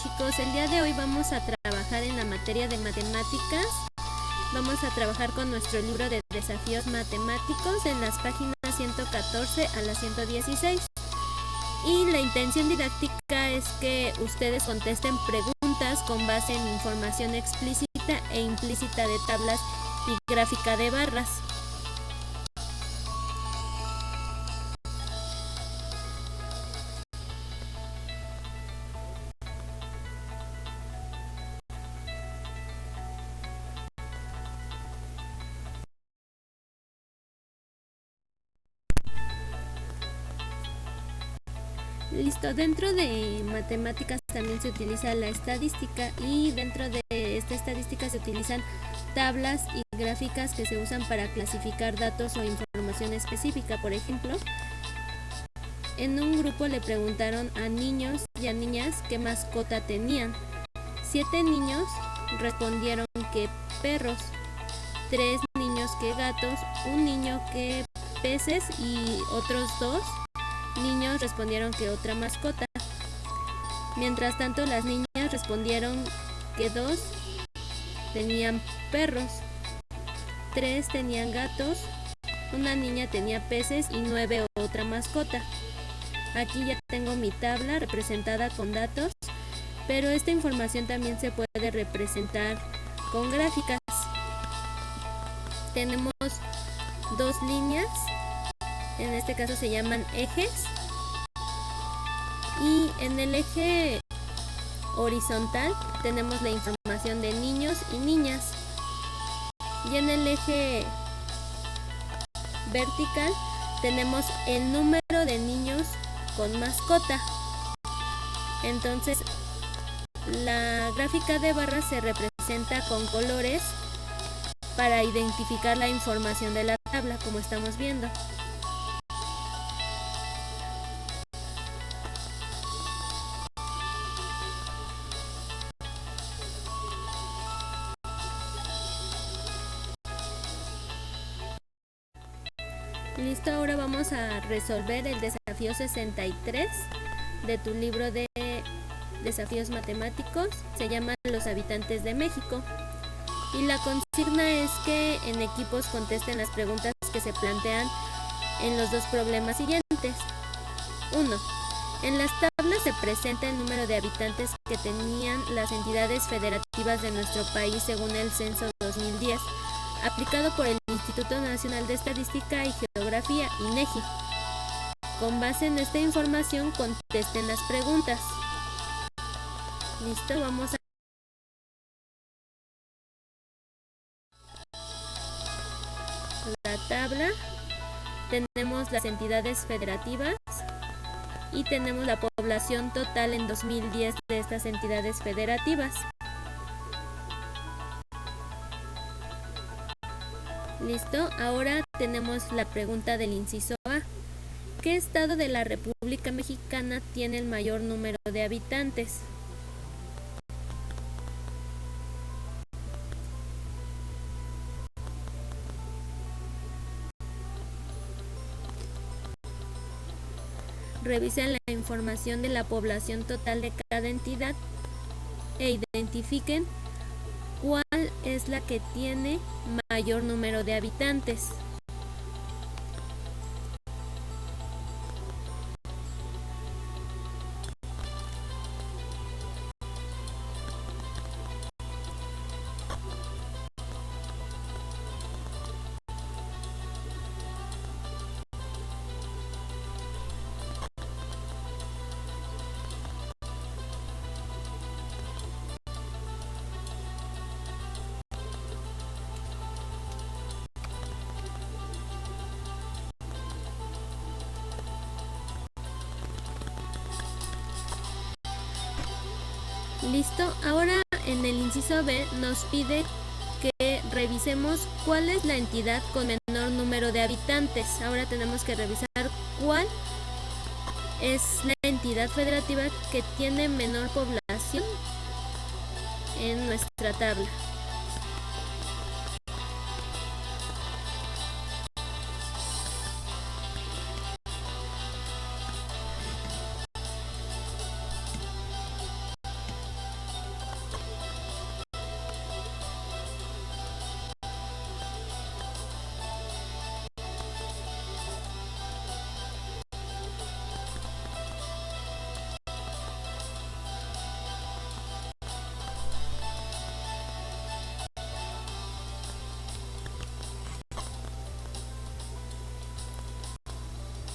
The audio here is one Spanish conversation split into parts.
chicos, el día de hoy vamos a trabajar en la materia de matemáticas. Vamos a trabajar con nuestro libro de desafíos matemáticos en las páginas 114 a la 116. Y la intención didáctica es que ustedes contesten preguntas con base en información explícita e implícita de tablas y gráfica de barras. Listo, dentro de matemáticas también se utiliza la estadística y dentro de esta estadística se utilizan tablas y gráficas que se usan para clasificar datos o información específica. Por ejemplo, en un grupo le preguntaron a niños y a niñas qué mascota tenían. 7 niños respondieron que perros, 3 niños que gatos, un niño que peces y otros 2 niños respondieron que otra mascota. Mientras tanto, las niñas respondieron que 2 tenían perros, 3 tenían gatos, una niña tenía peces y 9 otra mascota. Aquí ya tengo mi tabla representada con datos, pero esta información también se puede representar con gráficas. Tenemos 2 líneas, en este caso se llaman ejes, y en el eje horizontal tenemos la información de niños y niñas, y en el eje vertical tenemos el número de niños con mascota. Entonces la gráfica de barras se representa con colores para identificar la información de la tabla, como estamos viendo. Listo, ahora vamos a resolver el desafío 63 de tu libro de desafíos matemáticos. Se llama Los habitantes de México. Y la consigna es que en equipos contesten las preguntas que se plantean en los dos problemas siguientes. 1. En las tablas se presenta el número de habitantes que tenían las entidades federativas de nuestro país según el censo 2010, aplicado por el Instituto Nacional de Estadística y Geografía, INEGI. Con base en esta información, contesten las preguntas. Listo, vamos a la tabla. Tenemos las entidades federativas y tenemos la población total en 2010 de estas entidades federativas. Listo, ahora tenemos la pregunta del inciso A. ¿Qué estado de la República Mexicana tiene el mayor número de habitantes? Revisen la información de la población total de cada entidad e identifiquen cuál es la que tiene mayor número de habitantes. Listo, ahora en el inciso B nos pide que revisemos cuál es la entidad con menor número de habitantes. Ahora tenemos que revisar cuál es la entidad federativa que tiene menor población en nuestra tabla.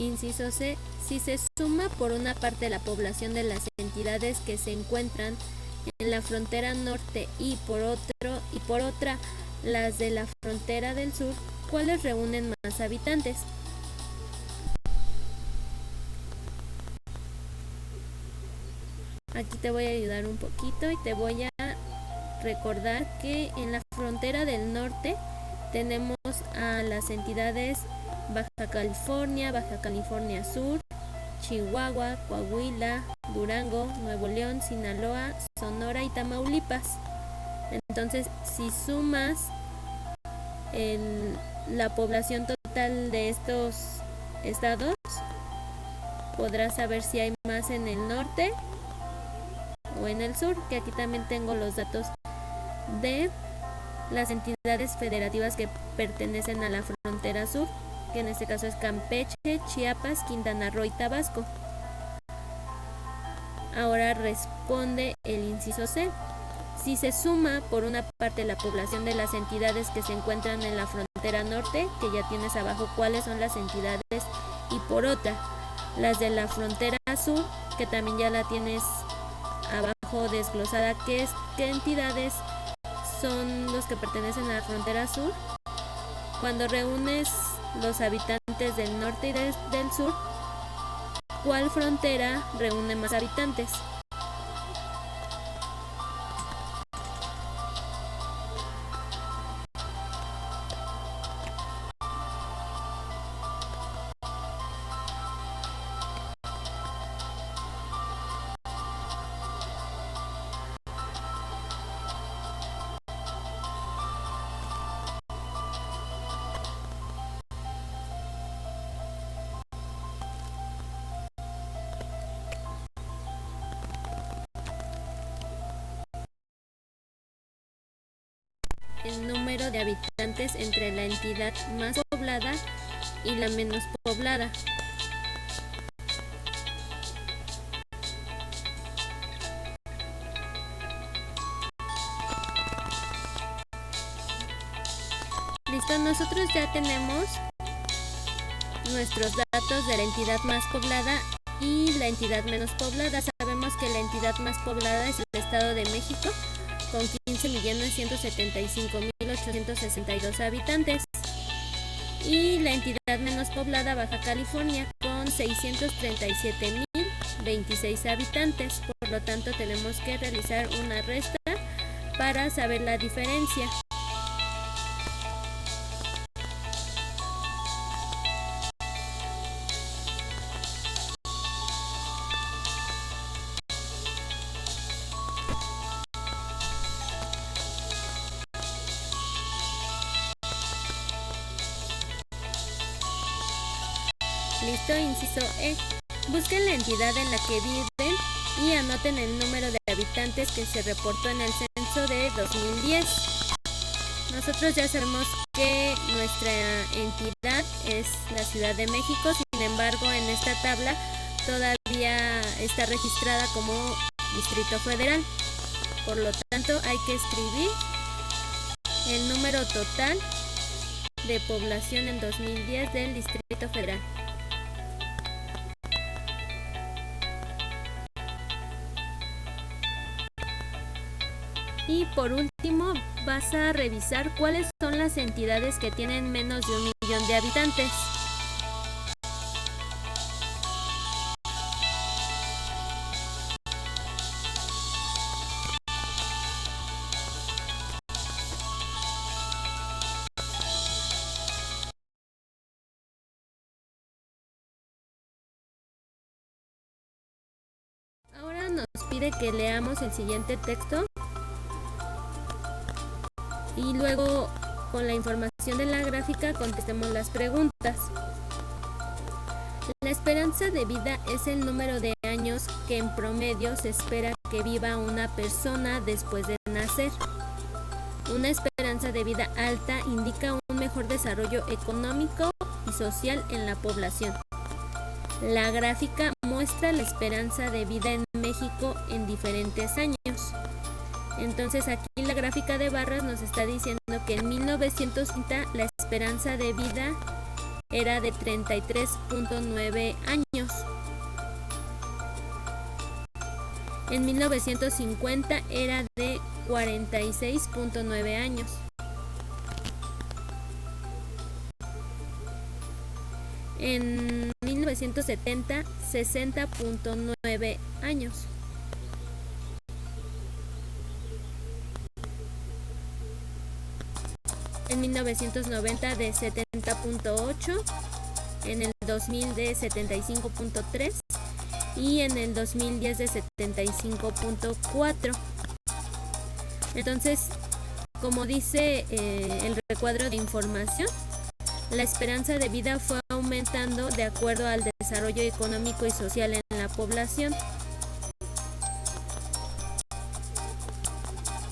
Inciso C. Si se suma por una parte la población de las entidades que se encuentran en la frontera norte y por otra las de la frontera del sur, ¿cuáles reúnen más habitantes? Aquí te voy a ayudar un poquito y te voy a recordar que en la frontera del norte tenemos a las entidades Baja California Sur, Chihuahua, Coahuila, Durango, Nuevo León, Sinaloa, Sonora y Tamaulipas. Entonces, si sumas la población total de estos estados, podrás saber si hay más en el norte o en el sur, que aquí también tengo los datos de las entidades federativas que pertenecen a la frontera sur, que en este caso es Campeche, Chiapas, Quintana Roo y Tabasco. Ahora responde el inciso C. Si se suma por una parte la población de las entidades que se encuentran en la frontera norte, que ya tienes abajo cuáles son las entidades, y por otra las de la frontera sur, que también ya la tienes abajo desglosada, qué entidades son los que pertenecen a la frontera sur. Cuando reúnes los habitantes del norte y del sur, ¿cuál frontera reúne más habitantes? El número de habitantes entre la entidad más poblada y la menos poblada. Listo, nosotros ya tenemos nuestros datos de la entidad más poblada y la entidad menos poblada. Sabemos que la entidad más poblada es el Estado de México, con 15.175.862 habitantes, y la entidad menos poblada, Baja California, con 637.026 habitantes. Por lo tanto, tenemos que realizar una resta para saber la diferencia. Listo, inciso E. Busquen la entidad en la que viven y anoten el número de habitantes que se reportó en el censo de 2010. Nosotros ya sabemos que nuestra entidad es la Ciudad de México, sin embargo en esta tabla todavía está registrada como Distrito Federal. Por lo tanto, hay que escribir el número total de población en 2010 del Distrito Federal. Y por último, vas a revisar cuáles son las entidades que tienen menos de 1 millón de habitantes. Ahora nos pide que leamos el siguiente texto y luego, con la información de la gráfica, contestemos las preguntas. La esperanza de vida es el número de años que en promedio se espera que viva una persona después de nacer. Una esperanza de vida alta indica un mejor desarrollo económico y social en la población. La gráfica muestra la esperanza de vida en México en diferentes años. Entonces aquí la gráfica de barras nos está diciendo que en 1930 la esperanza de vida era de 33.9 años. En 1950 era de 46.9 años. En 1970, 60.9 años. En 1990 de 70.8, en el 2000 de 75.3 y en el 2010 de 75.4. Entonces, como dice el recuadro de información, la esperanza de vida fue aumentando de acuerdo al desarrollo económico y social en la población.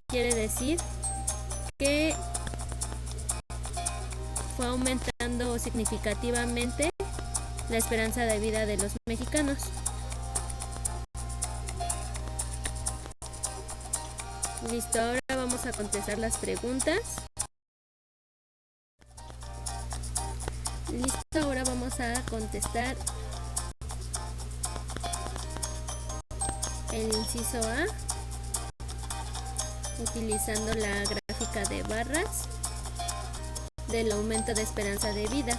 Quiere decir que fue aumentando significativamente la esperanza de vida de los mexicanos. Listo, ahora vamos a contestar las preguntas. Listo, ahora vamos a contestar el inciso A, utilizando la gráfica de barras del aumento de esperanza de vida.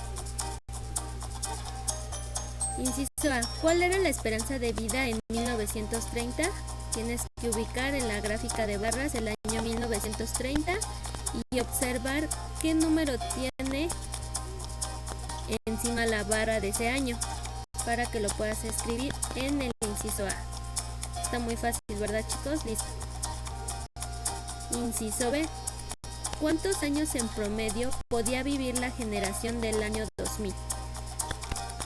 Inciso A, ¿cuál era la esperanza de vida en 1930? Tienes que ubicar en la gráfica de barras el año 1930 y observar qué número tiene encima la barra de ese año para que lo puedas escribir en el inciso A. Está muy fácil, ¿verdad, chicos? Listo. Inciso B, ¿cuántos años en promedio podía vivir la generación del año 2000?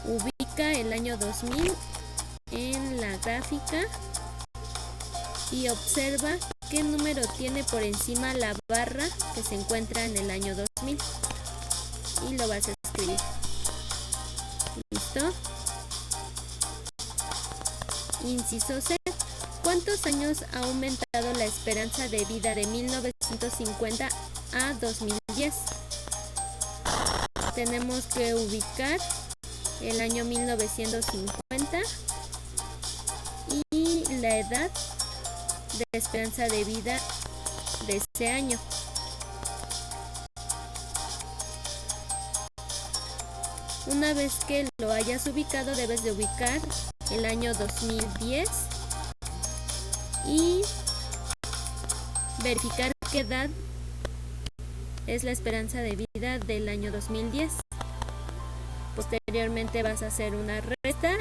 Ubica el año 2000 en la gráfica y observa qué número tiene por encima la barra que se encuentra en el año 2000 y lo vas a escribir. ¿Listo? Inciso C, ¿cuántos años ha aumentado la esperanza de vida de 1950 a 2010? Tenemos que ubicar el año 1950 y la edad de esperanza de vida de ese año. Una vez que lo hayas ubicado, debes de ubicar el año 2010 y verificar qué edad es la esperanza de vida del año 2010. Posteriormente vas a hacer una resta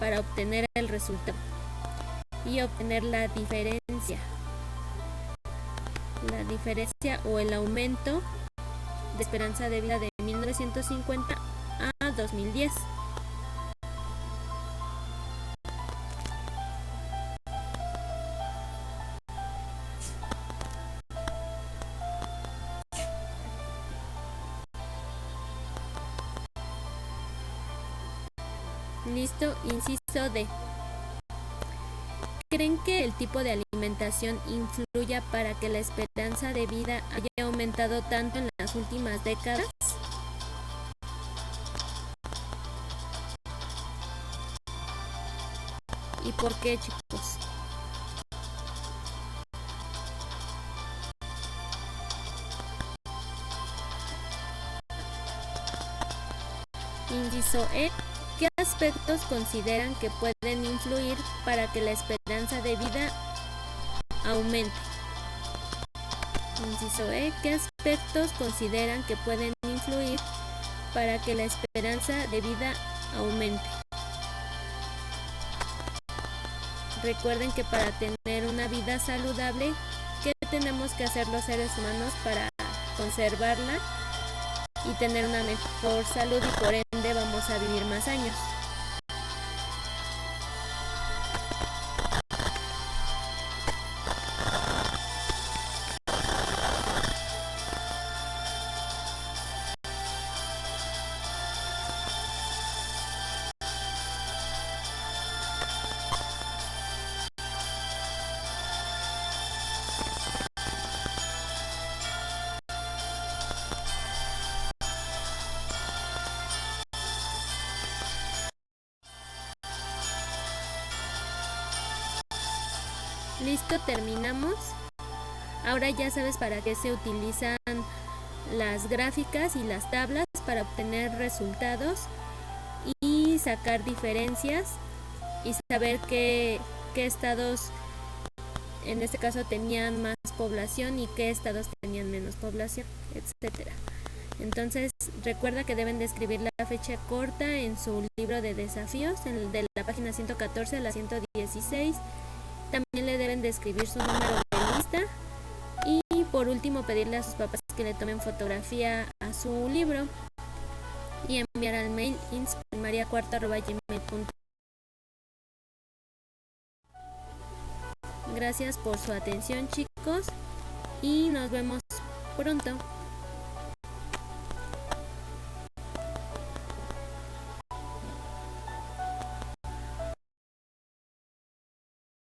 para obtener el resultado y obtener la diferencia o el aumento de esperanza de vida de 1950 a 2010. Listo, inciso D. ¿Creen que el tipo de alimentación influya para que la esperanza de vida haya aumentado tanto en las últimas décadas? ¿Y por qué, chicos? Inciso E. ¿Qué aspectos consideran que pueden influir para que la esperanza de vida aumente? Inciso E. ¿Qué aspectos consideran que pueden influir para que la esperanza de vida aumente? Recuerden que para tener una vida saludable, ¿qué tenemos que hacer los seres humanos para conservarla y tener una mejor salud y por ende vamos a vivir más años? Listo, terminamos. Ahora ya sabes para qué se utilizan las gráficas y las tablas para obtener resultados y sacar diferencias y saber qué estados en este caso tenían más población y qué estados tenían menos población, etcétera. Entonces recuerda que deben de escribir la fecha corta en su libro de desafíos, de la página 114 a la 116. También le deben de escribir su número de lista y por último pedirle a sus papás que le tomen fotografía a su libro y enviar al mail insprimaria4@gmail.com. Gracias por su atención, chicos, y nos vemos pronto.